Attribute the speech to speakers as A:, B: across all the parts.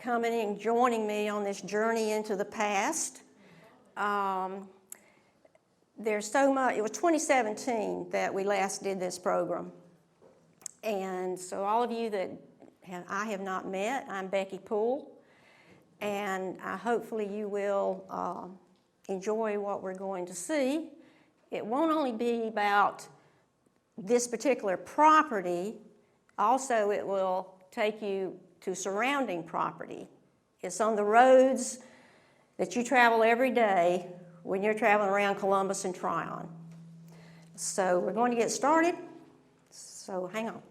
A: coming and joining me on this journey into the past. There's so much. It was 2017 that we last did this program. And so all of you that I have not met, I'm Becky Poole, and hopefully you will enjoy what we're going to see. It won't only be about this particular property, also it will take you to surrounding property. It's on the roads that you travel every day when you're traveling around Columbus and Tryon. So we're going to get started, so hang on.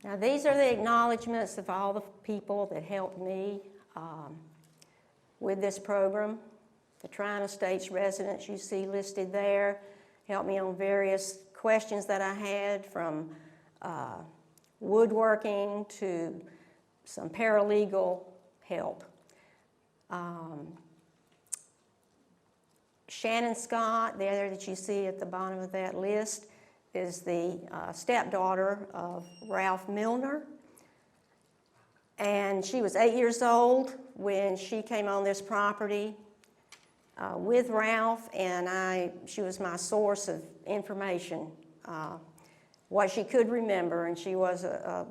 A: Now these are the acknowledgments of all the people that helped me with this program. The Tryon Estates residents you see listed there helped me on various questions that I had, from woodworking to some paralegal help. Shannon Scott, there that you see at the bottom of that list, is the stepdaughter of Ralph Milner. And she was 8 years old when she came on this property with Ralph, and she was my source of information, what she could remember, and she was a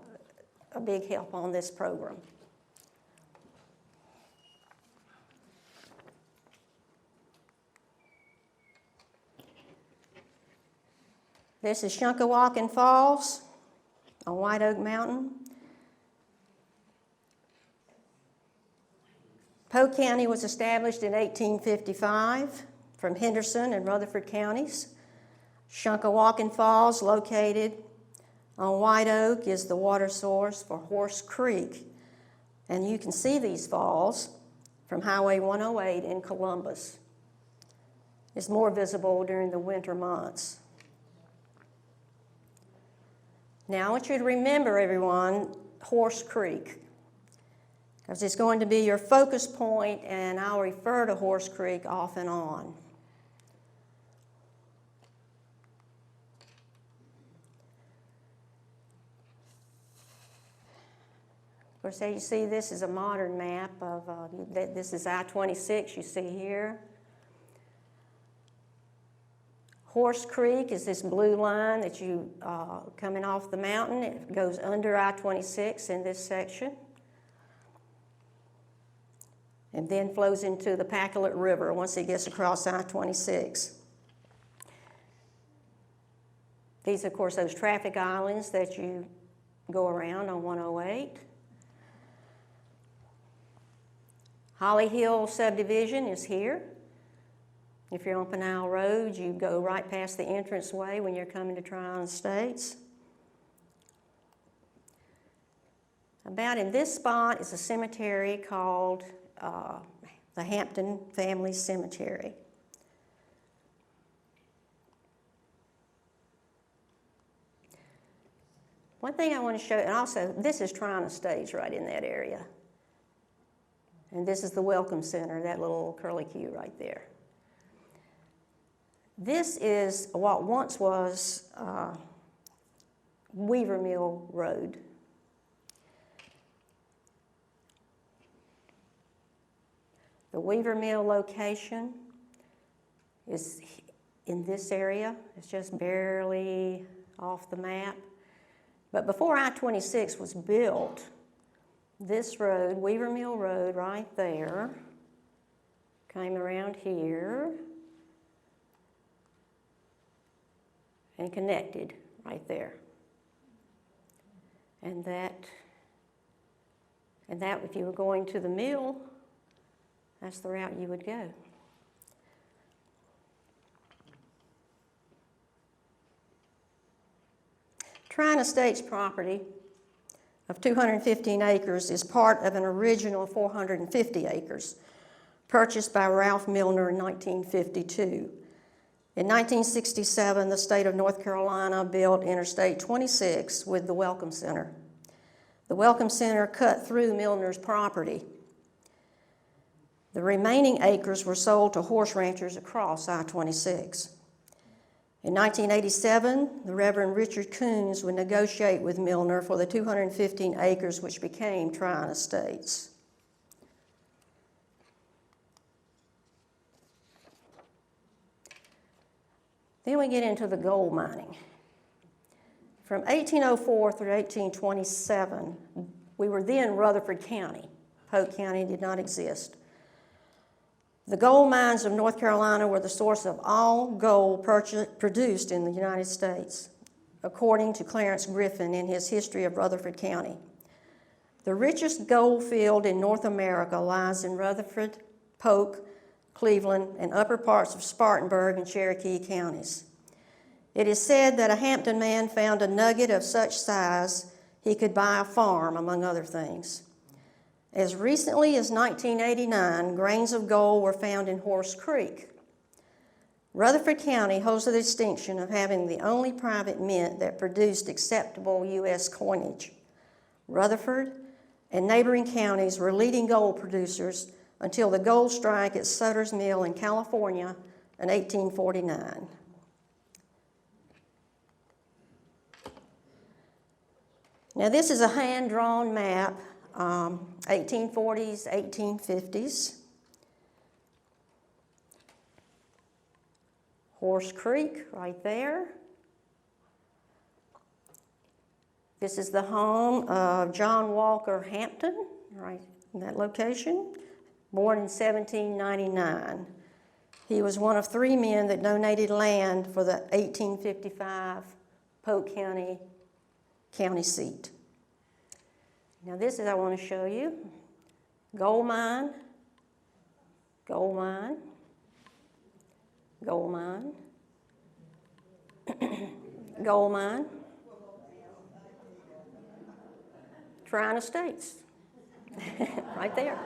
A: big help on this program. This is Shunkawalkin Falls on White Oak Mountain. Polk County was established in 1855 from Henderson and Rutherford counties. Shunkawalkin Falls, located on White Oak, is the water source for Horse Creek. And you can see these falls from Highway 108 in Columbus. It's more visible during the winter months. Now I want you to remember, everyone, Horse Creek, because it's going to be your focus point, and I'll refer to Horse Creek off and on. Of course, as you see, this is a modern map of, this is I-26 you see here. Horse Creek is this blue line that you, coming off the mountain. It goes under I-26 in this section, and then flows into the Pacolet River once it gets across I-26. These, of course, those traffic islands that you go around on 108. Holly Hill subdivision is here. If you're on Pinal Road, you go right past the entranceway when you're coming to Tryon Estates. About in this spot is a cemetery called the Hampton Family Cemetery. One thing I want to show you, and also this is Tryon Estates right in that area. And this is the Welcome Center, that little curlicue right there. This is what once was Weaver Mill Road. The Weaver Mill location is in this area. It's just barely off the map. But before I-26 was built, this road, Weaver Mill Road right there, came around here and connected right there. And that, if you were going to the mill, that's the route you would go. Tryon Estates property of 215 acres is part of an original 450 acres purchased by Ralph Milner in 1952. In 1967, the state of North Carolina built Interstate 26 with the Welcome Center. The Welcome Center cut through Milner's property. The remaining acres were sold to horse ranchers across I-26. In 1987, the Reverend Richard Coons would negotiate with Milner for the 215 acres which became Tryon Estates. Then we get into the gold mining. From 1804 through 1827, we were then Rutherford County. Polk County did not exist. The gold mines of North Carolina were the source of all gold produced in the United States, according to Clarence Griffin in his History of Rutherford County. The richest gold field in North America lies in Rutherford, Polk, Cleveland, and upper parts of Spartanburg and Cherokee counties. It is said that a Hampton man found a nugget of such size he could buy a farm, among other things. As recently as 1989, grains of gold were found in Horse Creek. Rutherford County holds the distinction of having the only private mint that produced acceptable U.S. coinage. Rutherford and neighboring counties were leading gold producers until the gold strike at Sutter's Mill in California in 1849. Now this is a hand-drawn map, 1840s, 1850s. Horse Creek right there. This is the home of John Walker Hampton, right in that location, born in 1799. He was one of 3 men that donated land for the 1855 Polk County county seat. Now this is, I want to show you, gold mine, gold mine, gold mine, gold mine, Tryon Estates, right there.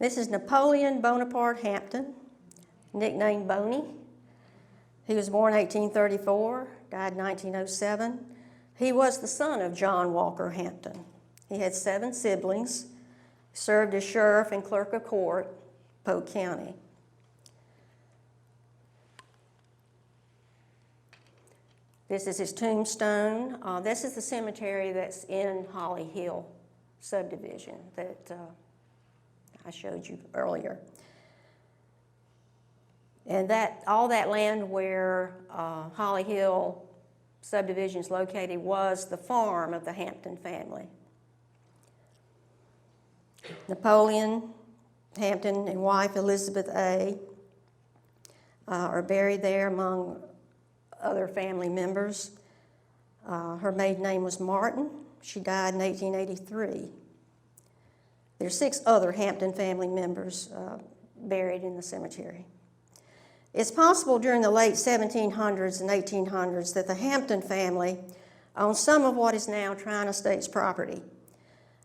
A: This is Napoleon Bonaparte Hampton, nicknamed Boney. He was born 1834, died 1907. He was the son of John Walker Hampton. He had 7 siblings, served as sheriff and clerk of court, Polk County. This is his tombstone. This is the cemetery that's in Holly Hill subdivision that I showed you earlier. And all that land where Holly Hill subdivision is located was the farm of the Hampton family. Napoleon Hampton and wife Elizabeth A. Are buried there among other family members. Her maiden name was Martin. She died in 1883. There's 6 other Hampton family members buried in the cemetery. It's possible during the late 1700s and 1800s that the Hampton family owned some of what is now Tryon Estates property.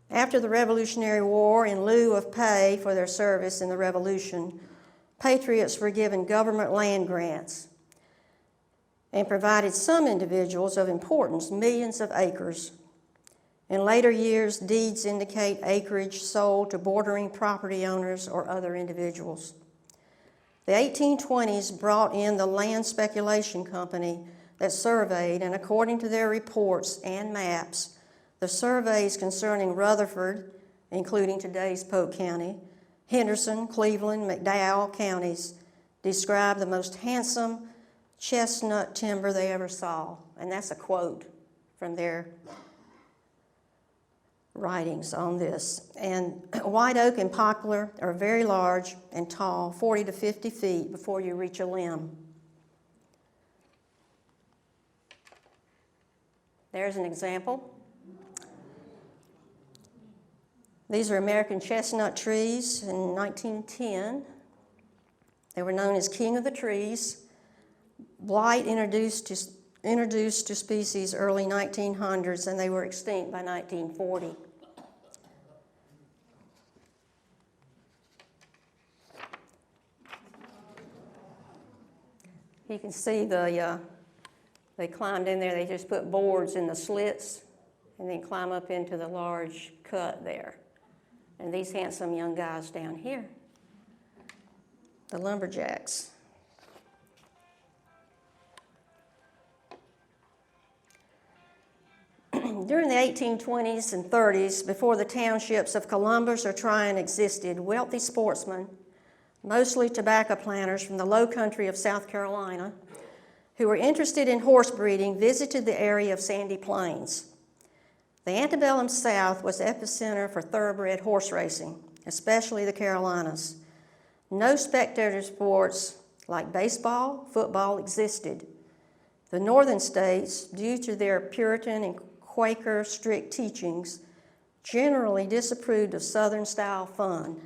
A: After the Revolutionary War, in lieu of pay for their service in the Revolution, patriots were given government land grants and provided some individuals of importance millions of acres. In later years, deeds indicate acreage sold to bordering property owners or other individuals. The 1820s brought in the Land Speculation Company that surveyed, and according to their reports and maps, the surveys concerning Rutherford, including today's Polk County, Henderson, Cleveland, McDowell counties, describe the most handsome chestnut timber they ever saw. And that's a quote from their writings on this. And white oak and poplar are very large and tall, 40 to 50 feet before you reach a limb. There's an example. These are American chestnut trees in 1910. They were known as king of the trees. Blight introduced to species early 1900s, and they were extinct by 1940. You can see they climbed in there. They just put boards in the slits and then climb up into the large cut there. And these handsome young guys down here, the lumberjacks. During the 1820s and 30s, before the townships of Columbus or Tryon existed, wealthy sportsmen, mostly tobacco planters from the low country of South Carolina, who were interested in horse breeding, visited the area of sandy plains. The antebellum South was the epicenter for thoroughbred horse racing, especially the Carolinas. No spectator sports like baseball, football existed. The northern states, due to their Puritan and Quaker strict teachings, generally disapproved of Southern-style fun,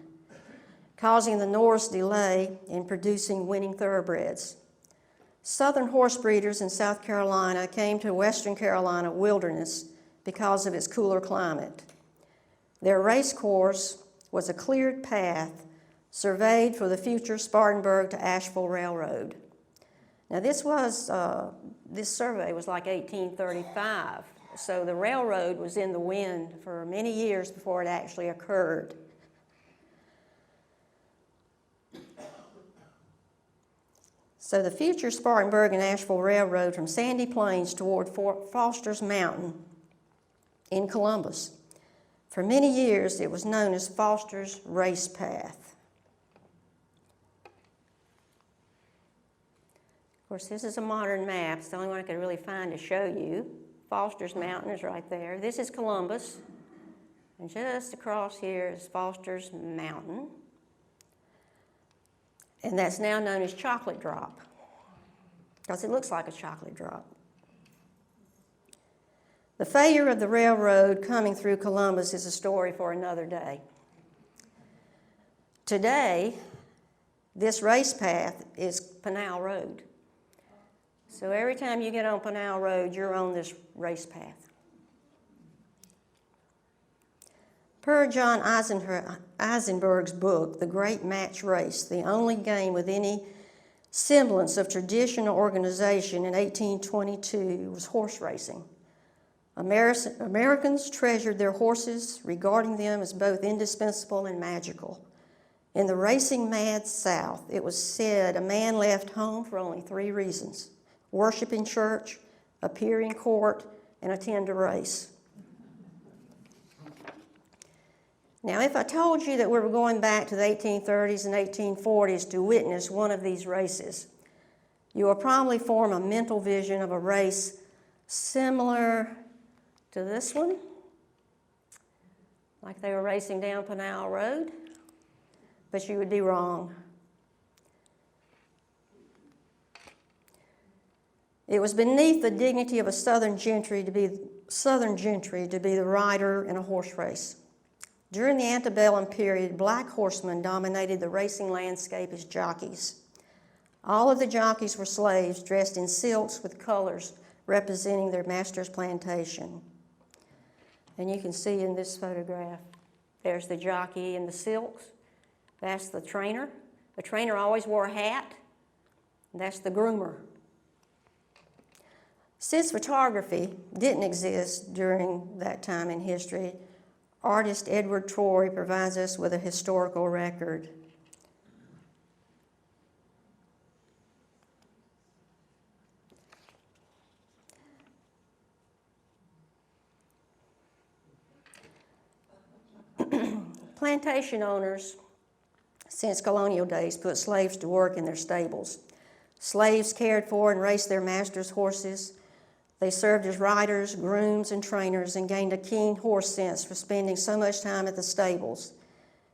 A: causing the North's delay in producing winning thoroughbreds. Southern horse breeders in South Carolina came to Western Carolina wilderness because of its cooler climate. Their race course was a cleared path surveyed for the future Spartanburg to Asheville Railroad. Now this survey was like 1835, so the railroad was in the wind for many years before it actually occurred. So the future Spartanburg and Asheville Railroad from Sandy Plains toward Fort Foster's Mountain in Columbus. For many years, it was known as Foster's Race Path. Of course, this is a modern map. It's the only one I could really find to show you. Foster's Mountain is right there. This is Columbus. And just across here is Foster's Mountain. And that's now known as Chocolate Drop, because it looks like a chocolate drop. The failure of the railroad coming through Columbus is a story for another day. Today, this race path is Pinal Road. So every time you get on Pinal Road, you're on this race path. Per John Eisenberg's book, The Great Match Race, the only game with any semblance of traditional organization in 1822 was horse racing. Americans treasured their horses, regarding them as both indispensable and magical. In the racing-mad South, it was said a man left home for only 3 reasons: worship in church, appear in court, and attend a race. Now, if I told you that we were going back to the 1830s and 1840s to witness one of these races, you will probably form a mental vision of a race similar to this one, like they were racing down Pinal Road, but you would be wrong. It was beneath the dignity of a Southern gentry to be the rider in a horse race. During the antebellum period, black horsemen dominated the racing landscape as jockeys. All of the jockeys were slaves dressed in silks with colors representing their master's plantation. And you can see in this photograph, there's the jockey in the silks. That's the trainer. The trainer always wore a hat. And that's the groomer. Since photography didn't exist during that time in history, artist Edward Troy provides us with a historical record. Plantation owners, since colonial days, put slaves to work in their stables. Slaves cared for and raced their masters' horses. They served as riders, grooms, and trainers and gained a keen horse sense for spending so much time at the stables.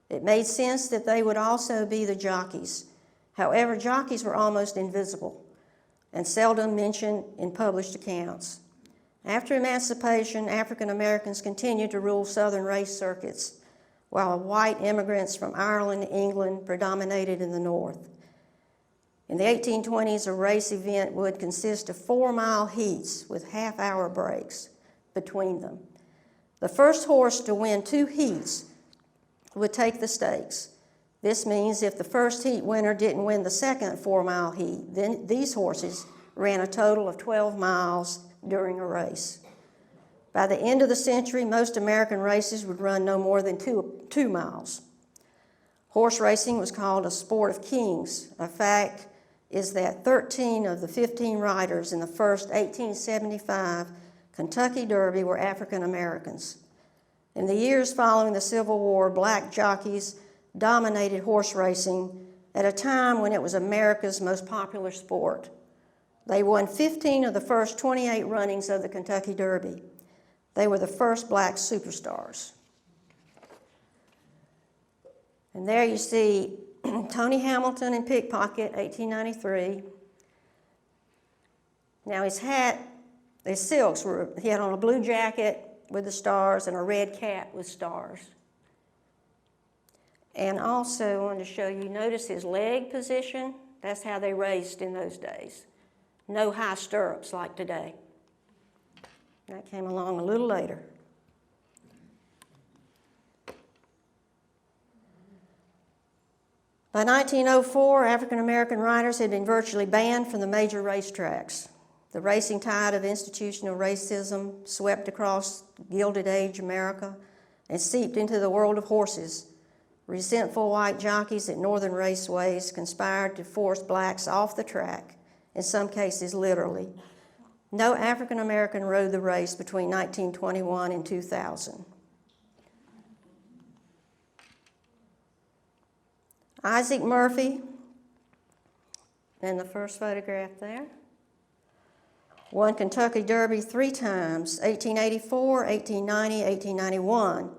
A: It made sense that they would also be the jockeys. However, jockeys were almost invisible and seldom mentioned in published accounts. After emancipation, African Americans continued to rule Southern race circuits, while white immigrants from Ireland and England predominated in the North. In the 1820s, a race event would consist of 4-mile heats with half-hour breaks between them. The first horse to win 2 heats would take the stakes. This means if the first heat winner didn't win the second 4-mile heat, then these horses ran a total of 12 miles during a race. By the end of the century, most American races would run no more than 2 miles. Horse racing was called a sport of kings. A fact is that 13 of the 15 riders in the first 1875 Kentucky Derby were African Americans. In the years following the Civil War, black jockeys dominated horse racing at a time when it was America's most popular sport. They won 15 of the first 28 runnings of the Kentucky Derby. They were the first black superstars. And there you see Tony Hamilton in Pickpocket, 1893. Now his hat, his silks were, he had on a blue jacket with the stars and a red cap with stars. And also I wanted to show you, notice his leg position. That's how they raced in those days. No high stirrups like today. That came along a little later. By 1904, African American riders had been virtually banned from the major racetracks. The racing tide of institutional racism swept across Gilded Age America and seeped into the world of horses. Resentful white jockeys at northern raceways conspired to force blacks off the track, in some cases literally. No African American rode the race between 1921 and 2000. Isaac Murphy, in the first photograph there, won Kentucky Derby 3 times, 1884, 1890, 1891.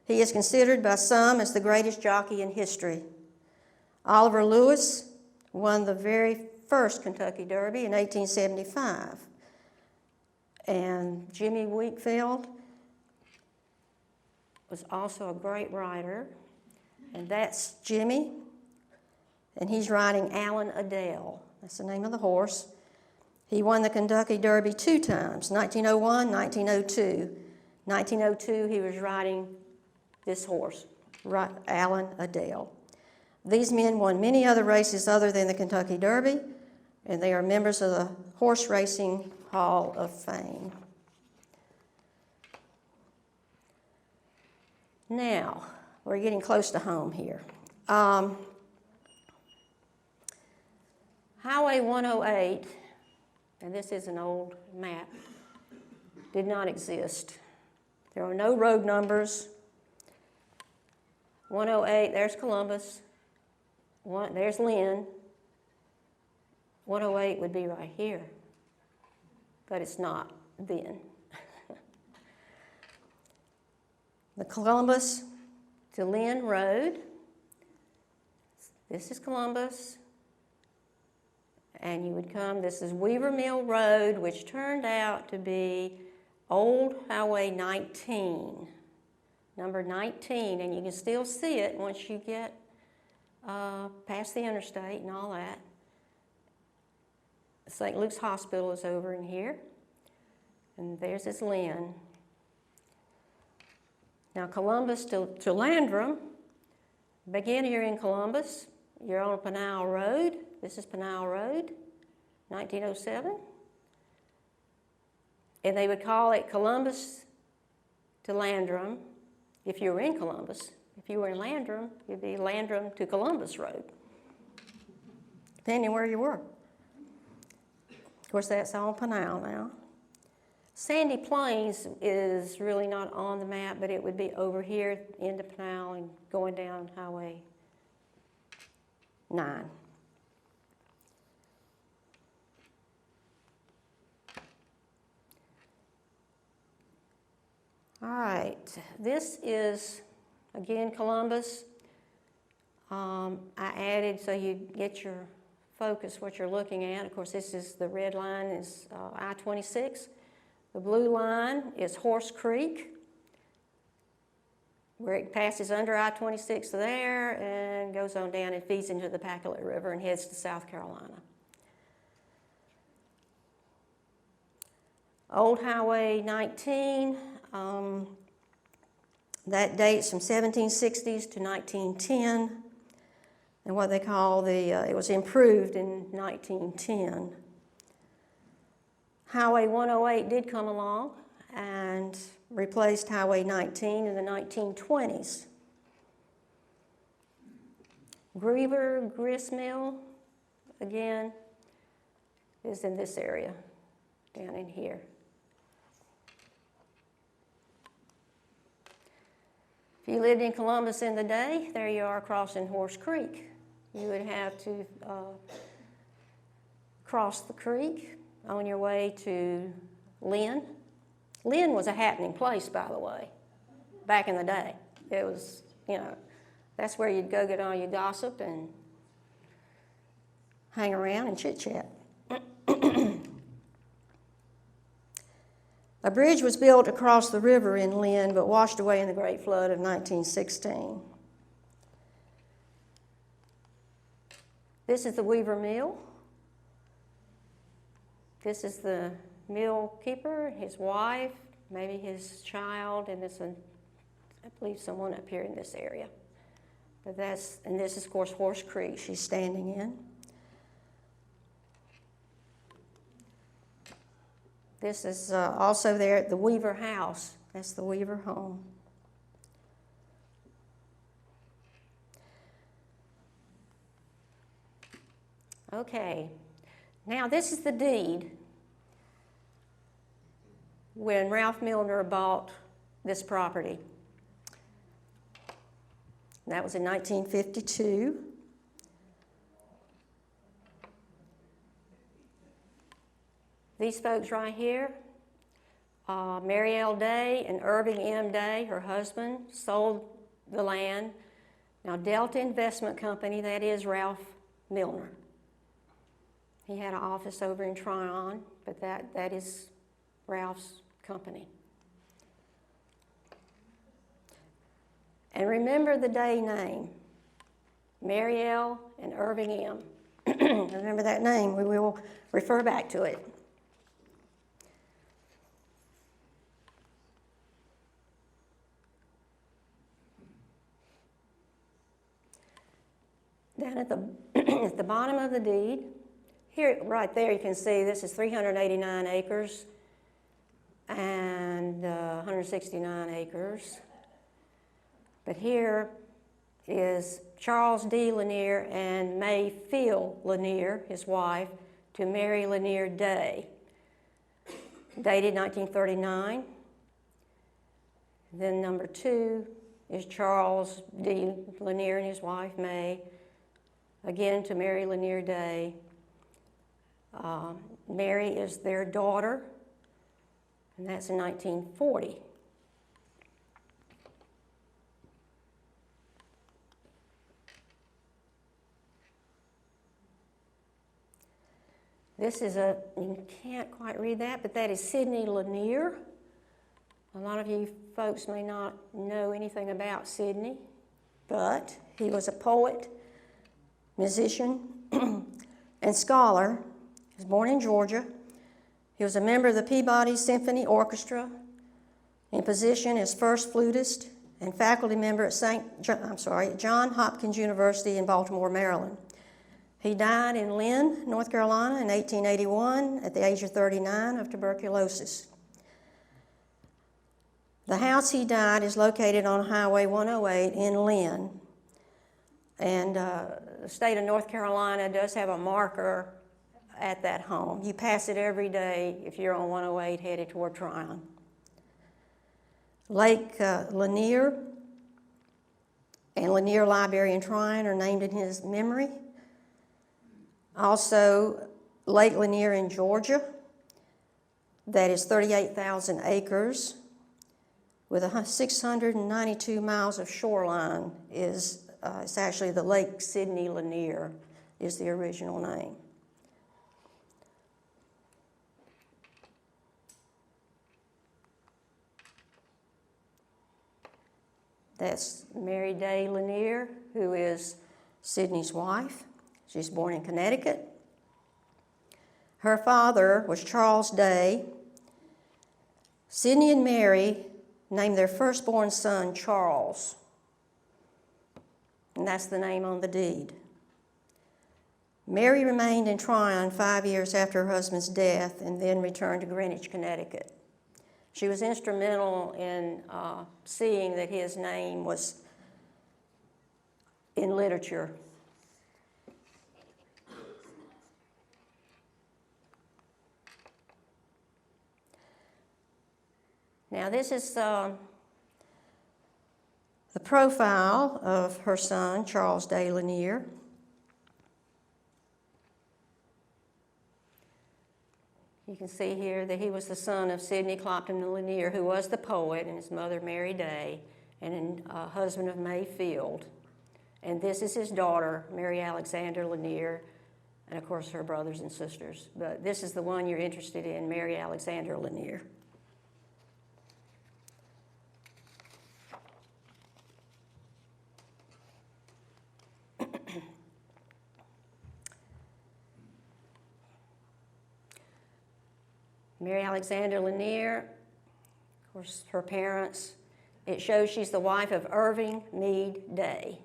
A: He is considered by some as the greatest jockey in history. Oliver Lewis won the very first Kentucky Derby in 1875. And Jimmy Wakefield was also a great rider. And that's Jimmy. And he's riding Alan Adele. That's the name of the horse. He won the Kentucky Derby 2 times, 1901, 1902. 1902, he was riding this horse, Alan Adele. These men won many other races other than the Kentucky Derby, and they are members of the Horse Racing Hall of Fame. Now, we're getting close to home here. Highway 108, and this is an old map, did not exist. There are no road numbers. 108, there's Columbus. There's Lynn. 108 would be right here, but it's not then. The Columbus to Lynn Road. This is Columbus. And you would come, this is Weaver Mill Road, which turned out to be Old Highway 19, number 19, and you can still see it once you get past the interstate and all that. St. Luke's Hospital is over in here, and there's this Lynn. Now Columbus to Landrum, begin here in Columbus. You're on Pinal Road. This is Pinal Road, 1907. And they would call it Columbus to Landrum if you were in Columbus. If you were in Landrum, it'd be Landrum to Columbus Road, depending where you were. Of course, that's all Pinal now. Sandy Plains is really not on the map, but it would be over here into Pinal and going down Highway 9. All right, this is, again, Columbus. I added so you get your focus what you're looking at. Of course, this is the red line is I-26. The blue line is Horse Creek. where it passes under I-26 there and goes on down and feeds into the Pacolet River and heads to South Carolina. Old Highway 19, that dates from 1760s to 1910, and what they call it was improved in 1910. Highway 108 did come along and replaced Highway 19 in the 1920s. Grist Mill, again, is in this area, down in here. If you lived in Columbus in the day, there you are crossing Horse Creek. You would have to cross the creek on your way to Lynn. Lynn was a happening place, by the way, back in the day. It was, that's where you'd go get all your gossip and hang around and chit-chat. A bridge was built across the river in Lynn, but washed away in the Great Flood of 1916. This is the Weaver Mill. This is the mill keeper, his wife, maybe his child, and I believe someone up here in this area. But this is, of course, Horse Creek she's standing in. This is also there at the Weaver House. That's the Weaver home. Okay, now this is the deed when Ralph Milner bought this property. And that was in 1952. These folks right here, Mary L. Day and Irving M. Day, her husband, sold the land. Now, Delta Investment Company, that is Ralph Milner. He had an office over in Tryon, but that is Ralph's company. And remember the day name, Mary L. and Irving M. Remember that name. We will refer back to it. Down at the bottom of the deed, here, right there, you can see this is 389 acres and 169 acres. But here is Charles D. Lanier and May Phil Lanier, his wife, to Mary Lanier Day, dated 1939. Then number 2 is Charles D. Lanier and his wife, May, again to Mary Lanier Day. Mary is their daughter, and that's in 1940. This is you can't quite read that, but that is Sidney Lanier. A lot of you folks may not know anything about Sidney, but he was a poet, musician, and scholar. He was born in Georgia. He was a member of the Peabody Symphony Orchestra, in position as first flutist and faculty member at Johns Hopkins University in Baltimore, Maryland. He died in Lynn, North Carolina in 1881 at the age of 39 of tuberculosis. The house he died is located on Highway 108 in Lynn. And the state of North Carolina does have a marker at that home. You pass it every day if you're on 108 headed toward Tryon. Lake Lanier and Lanier Library in Tryon are named in his memory. Also, Lake Lanier in Georgia, that is 38,000 acres, with 692 miles of shoreline, it's actually the Lake Sidney Lanier is the original name. That's Mary Day Lanier, who is Sidney's wife. She's born in Connecticut. Her father was Charles Day. Sidney and Mary named their firstborn son Charles, and that's the name on the deed. Mary remained in Tryon 5 years after her husband's death and then returned to Greenwich, Connecticut. She was instrumental in seeing that his name was in literature. Now this is the profile of her son, Charles Day Lanier. You can see here that he was the son of Sidney Clopton Lanier, who was the poet, and his mother, Mary Day, and a husband of May Field. And this is his daughter, Mary Alexander Lanier, and of course her brothers and sisters. But this is the one you're interested in, Mary Alexander Lanier. Mary Alexander Lanier, of course, her parents, it shows she's the wife of Irving Meade Day.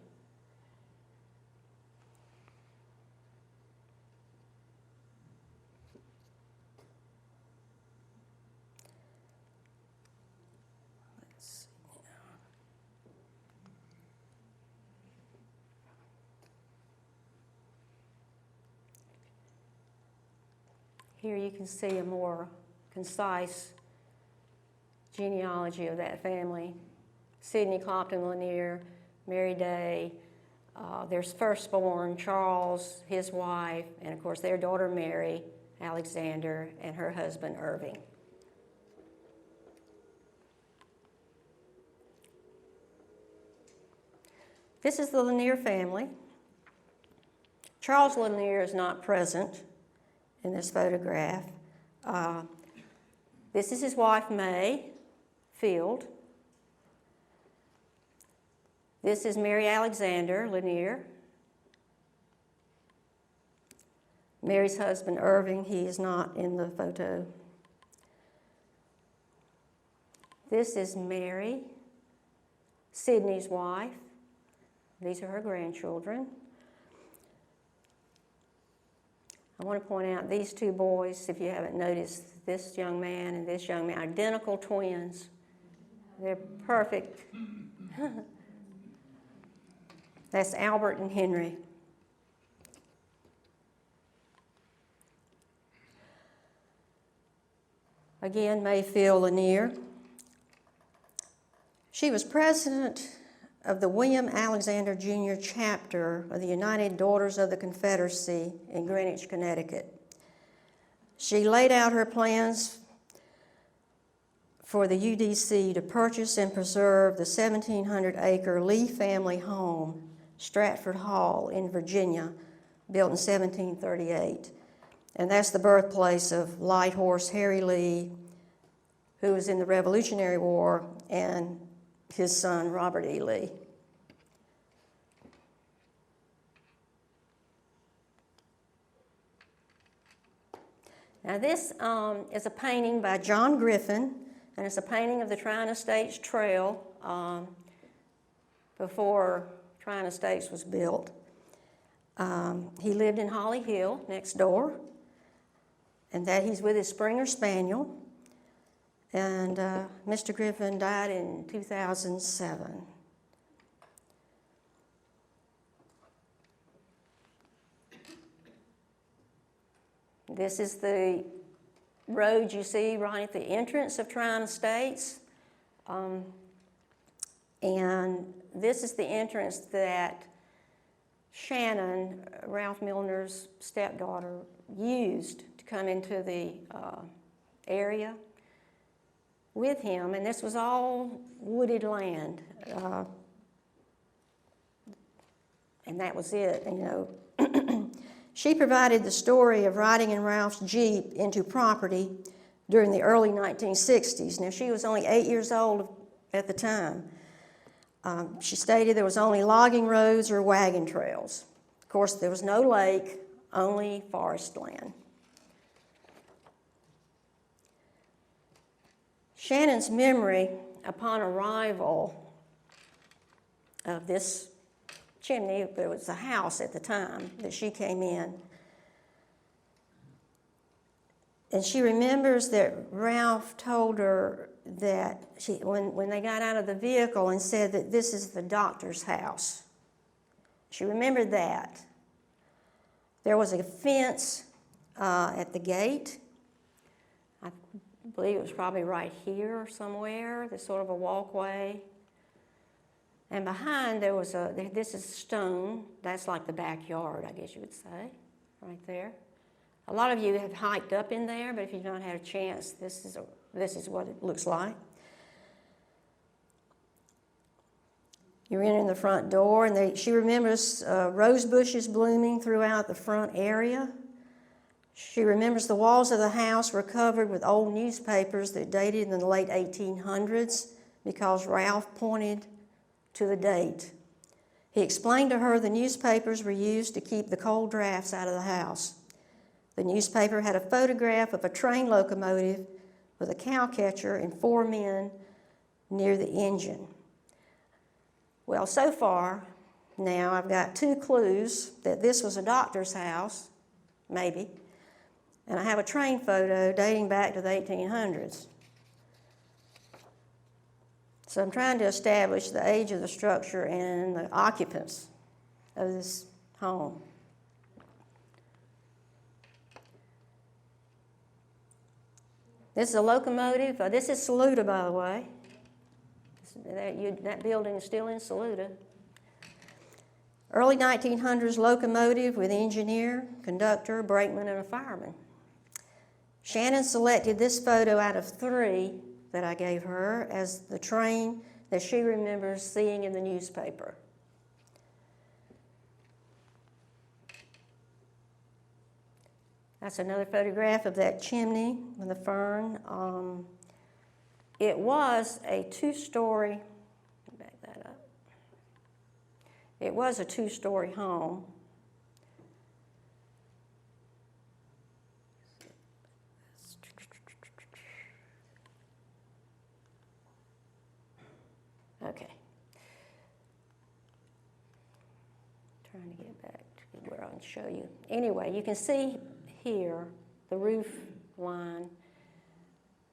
A: Let's see now. Here you can see a more concise genealogy of that family. Sidney Clopton Lanier, Mary Day, their firstborn, Charles, his wife, and of course their daughter Mary Alexander, and her husband Irving. This is the Lanier family. Charles Lanier is not present in this photograph. This is his wife, May Field. This is Mary Alexander Lanier. Mary's husband, Irving, he is not in the photo. This is Mary, Sidney's wife. These are her grandchildren. I want to point out these two boys, if you haven't noticed, this young man and this young man, identical twins. They're perfect. That's Albert and Henry. Again, Mayfield Lanier. She was president of the William Alexander Jr. chapter of the United Daughters of the Confederacy in Greenwich, Connecticut. She laid out her plans for the UDC to purchase and preserve the 1,700-acre Lee family home, Stratford Hall in Virginia, built in 1738. And that's the birthplace of Light Horse Harry Lee, who was in the Revolutionary War, and his son, Robert E. Lee. Now this is a painting by John Griffin, and it's a painting of the Tryon Estates Trail before Tryon Estates was built. He lived in Holly Hill, next door, and that he's with his Springer Spaniel. And Mr. Griffin died in 2007. This is the road you see right at the entrance of Tryon Estates. And this is the entrance that Shannon, Ralph Milner's stepdaughter, used to come into the area with him, and this was all wooded land, and that was it, you know. She provided the story of riding in Ralph's Jeep into property during the early 1960s. Now, she was only 8 years old at the time. She stated there was only logging roads or wagon trails. Of course, there was no lake, only forest land. Shannon's memory upon arrival of this chimney, there was a house at the time that she came in, and she remembers that Ralph told her that when they got out of the vehicle and said that this is the doctor's house. She remembered that. There was a fence at the gate. I believe it was probably right here somewhere. There's sort of a walkway. And behind there was this is stone. That's like the backyard, I guess you would say, right there. A lot of you have hiked up in there, but if you've not had a chance, this is what it looks like. You're in the front door, and she remembers rose bushes blooming throughout the front area. She remembers the walls of the house were covered with old newspapers that dated in the late 1800s because Ralph pointed to the date. He explained to her the newspapers were used to keep the cold drafts out of the house. The newspaper had a photograph of a train locomotive with a cow catcher and 4 men near the engine. Well, so far now I've got 2 clues that this was a doctor's house, maybe, and I have a train photo dating back to the 1800s. So I'm trying to establish the age of the structure and the occupants of this home. This is a locomotive. This is Saluda, by the way. That building is still in Saluda. Early 1900s locomotive with engineer, conductor, brakeman, and a fireman. Shannon selected this photo out of 3 that I gave her as the train that she remembers seeing in the newspaper. That's another photograph of that chimney with the fern. It was a 2-story, back that up. It was a 2-story home. Okay. Trying to get back to where I can show you. Anyway, you can see here the roof line,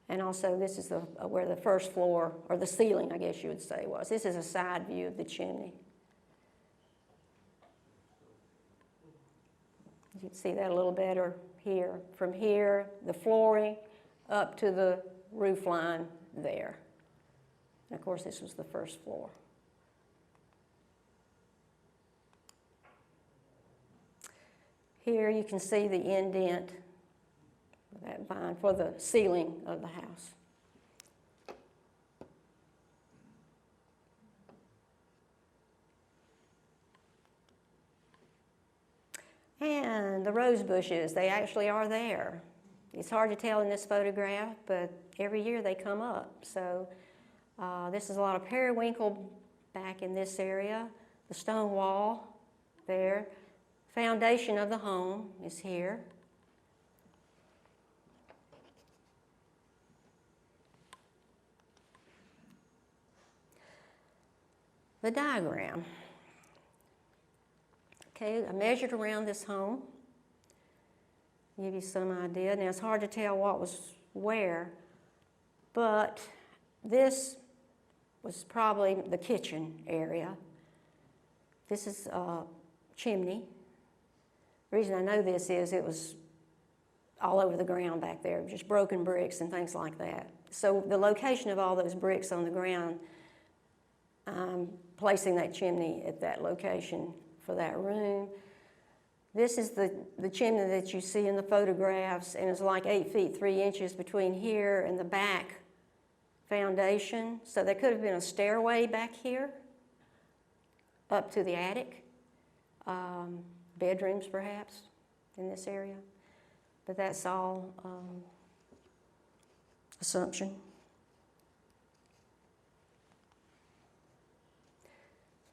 A: and also this is where the first floor, or the ceiling, I guess you would say, was. This is a side view of the chimney. You can see that a little better here. From here, the flooring up to the roof line there. And of course, this was the first floor. Here you can see the indent of that vine for the ceiling of the house. And the rose bushes, they actually are there. It's hard to tell in this photograph, but every year they come up. So this is a lot of periwinkle back in this area. The stone wall there. Foundation of the home is here. The diagram. Okay, I measured around this home. Give you some idea. Now it's hard to tell what was where, but this was probably the kitchen area. This is a chimney. The reason I know this is it was all over the ground back there, just broken bricks and things like that. So the location of all those bricks on the ground, I'm placing that chimney at that location for that room. This is the chimney that you see in the photographs, and it's like 8 feet 3 inches between here and the back foundation. So there could have been a stairway back here up to the attic. Bedrooms perhaps in this area, but that's all assumption.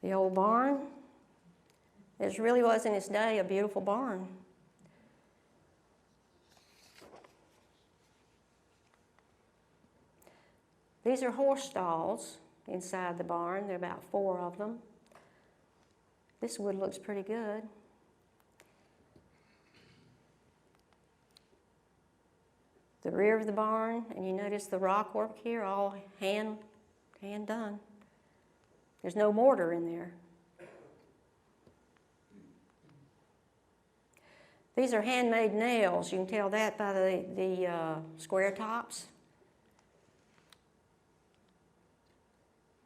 A: The old barn. It really was in its day a beautiful barn. These are horse stalls inside the barn. There are about 4 of them. This wood looks pretty good. The rear of the barn, and you notice the rock work here, all hand done. There's no mortar in there. These are handmade nails. You can tell that by the square tops.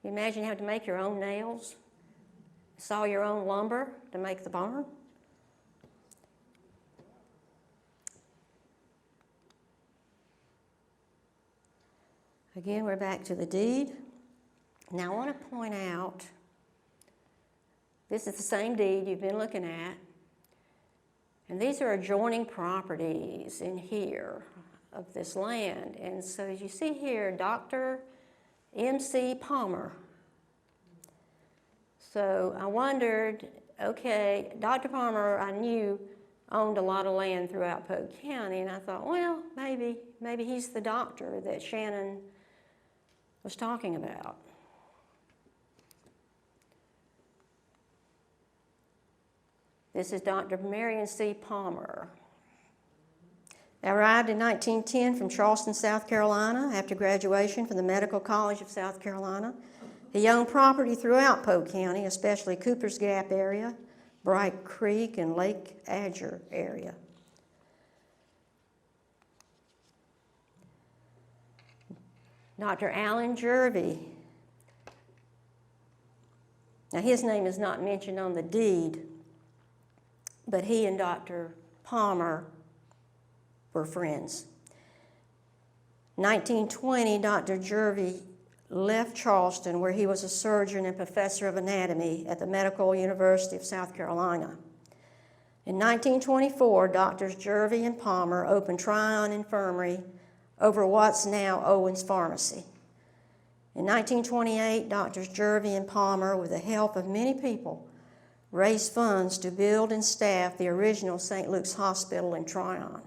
A: You imagine having to make your own nails, saw your own lumber to make the barn. Again, we're back to the deed. Now I want to point out, this is the same deed you've been looking at, and these are adjoining properties in here of this land. And so as you see here, Dr. M.C. Palmer. So I wondered, okay, Dr. Palmer I knew owned a lot of land throughout Polk County, and I thought, well, maybe he's the doctor that Shannon was talking about. This is Dr. Marion C. Palmer. They arrived in 1910 from Charleston, South Carolina, after graduation from the Medical College of South Carolina. He owned property throughout Polk County, especially Cooper's Gap area, Bright Creek, and Lake Adger area. Dr. Allen Jervey. Now his name is not mentioned on the deed, but he and Dr. Palmer were friends. 1920, Dr. Jervey left Charleston, where he was a surgeon and professor of anatomy at the Medical University of South Carolina. In 1924, Drs. Jervey and Palmer opened Tryon Infirmary over what's now Owens Pharmacy. In 1928, Drs. Jervey and Palmer, with the help of many people, raised funds to build and staff the original St. Luke's Hospital in Tryon.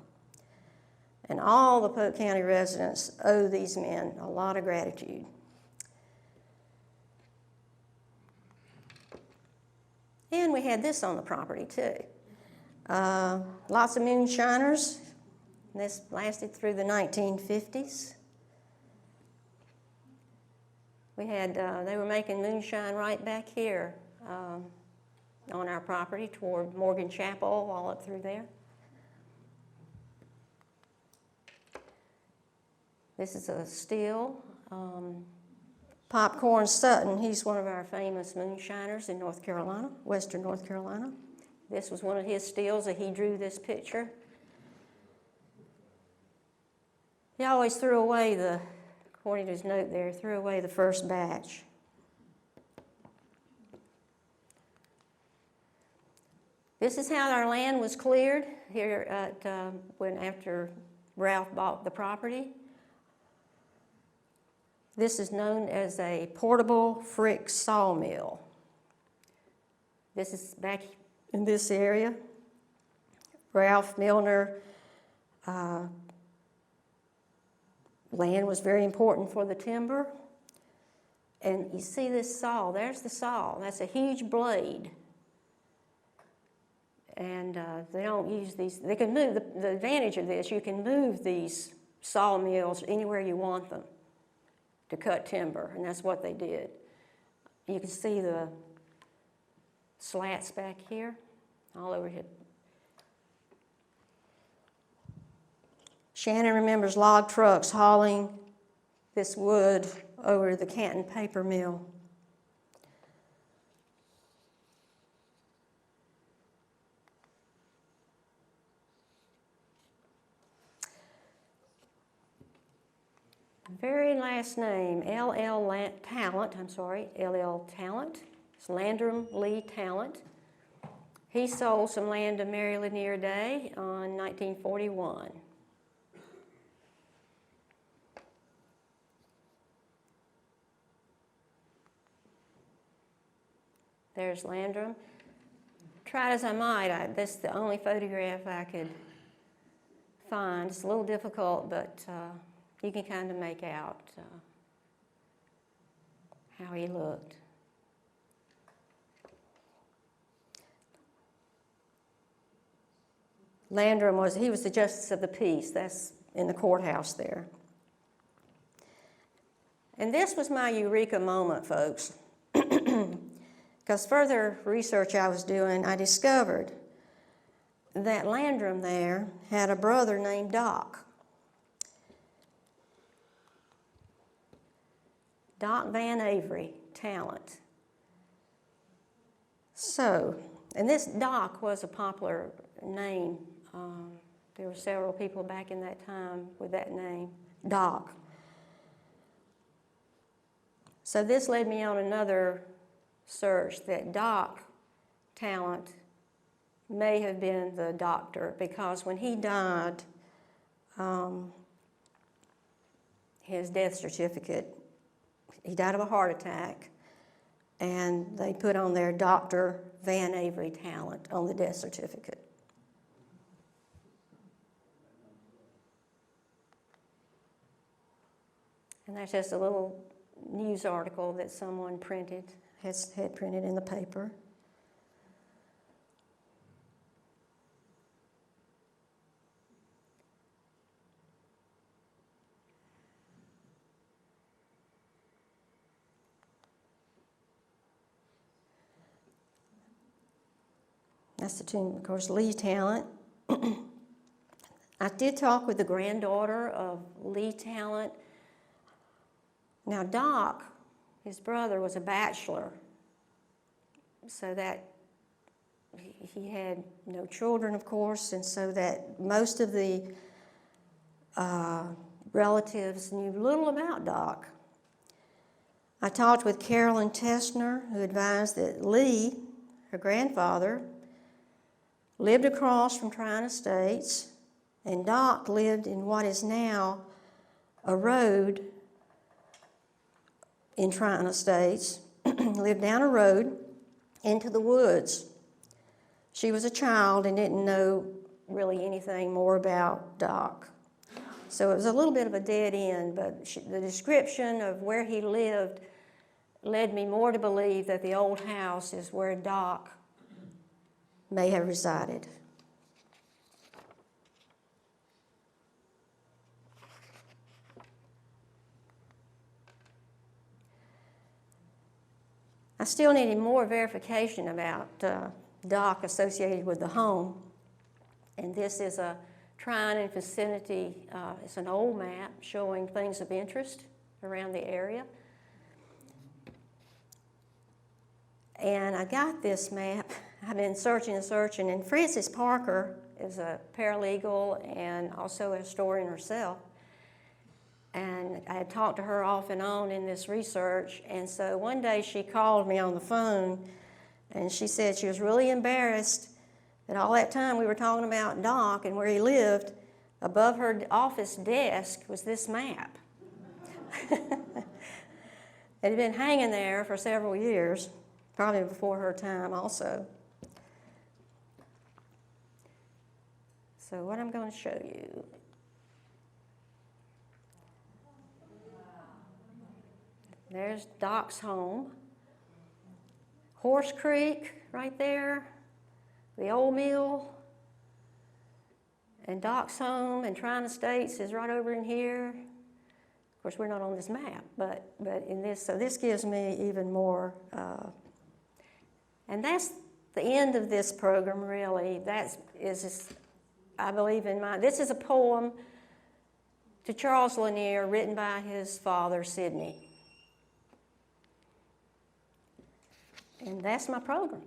A: And all the Polk County residents owe these men a lot of gratitude. And we had this on the property too. Lots of moonshiners. This lasted through the 1950s. We had, they were making moonshine right back here on our property toward Morgan Chapel, all up through there. This is a still. Popcorn Sutton, he's one of our famous moonshiners in North Carolina, western North Carolina. This was one of his stills that he drew this picture. He always threw away according to his note there, threw away the first batch. This is how our land was cleared here after Ralph bought the property. This is known as a portable frick sawmill. This is back in this area. Ralph Milner, land was very important for the timber. And you see this saw, there's the saw. That's a huge blade. And they don't use these, they can move, the advantage of this, you can move these sawmills anywhere you want them to cut timber, and that's what they did. You can see the slats back here, all over here. Shannon remembers log trucks hauling this wood over to the Canton paper mill. Very last name, L.L. Talent. It's Landrum Lee Talent. He sold some land to Mary Lanier Day on 1941. There's Landrum. Tried as I might, this is the only photograph I could find. It's a little difficult, but you can kind of make out how he looked. Landrum was the justice of the peace. That's in the courthouse there. And this was my eureka moment, folks. Because further research I was doing, I discovered that Landrum there had a brother named Doc. Doc Van Avery, talent. So, and this Doc was a popular name. There were several people back in that time with that name, Doc. So this led me on another search that Doc talent may have been the doctor, because when he died, his death certificate, he died of a heart attack, and they put on there Dr. Van Avery talent on the death certificate. And that's just a little news article that someone had printed in the paper. That's the tomb, of course, Lee Talent. I did talk with the granddaughter of Lee Talent. Now, Doc, his brother, was a bachelor, so that he had no children, of course, and so that most of the relatives knew little about Doc. I talked with Carolyn Tessner, who advised that Lee, her grandfather, lived across from Tryon Estates, and Doc lived in what is now a road in Tryon Estates, lived down a road into the woods. She was a child and didn't know really anything more about Doc. So it was a little bit of a dead end, but the description of where he lived led me more to believe that the old house is where Doc may have resided. I still needed more verification about Doc associated with the home. And this is a Tryon and vicinity, it's an old map showing things of interest around the area. And I got this map. I've been searching and searching, and Frances Parker is a paralegal and also a historian herself. And I had talked to her off and on in this research, and so one day she called me on the phone, and she said she was really embarrassed that all that time we were talking about Doc and where he lived, above her office desk was this map. It had been hanging there for several years, probably before her time also. So what I'm going to show you. There's Doc's home. Horse Creek right there, the old mill, and Doc's home and Tryon Estates is right over in here. Of course, we're not on this map, but in this, so this gives me even more. And that's the end of this program, really. I believe in this is a poem to Charles Lanier written by his father, Sidney. And that's my program.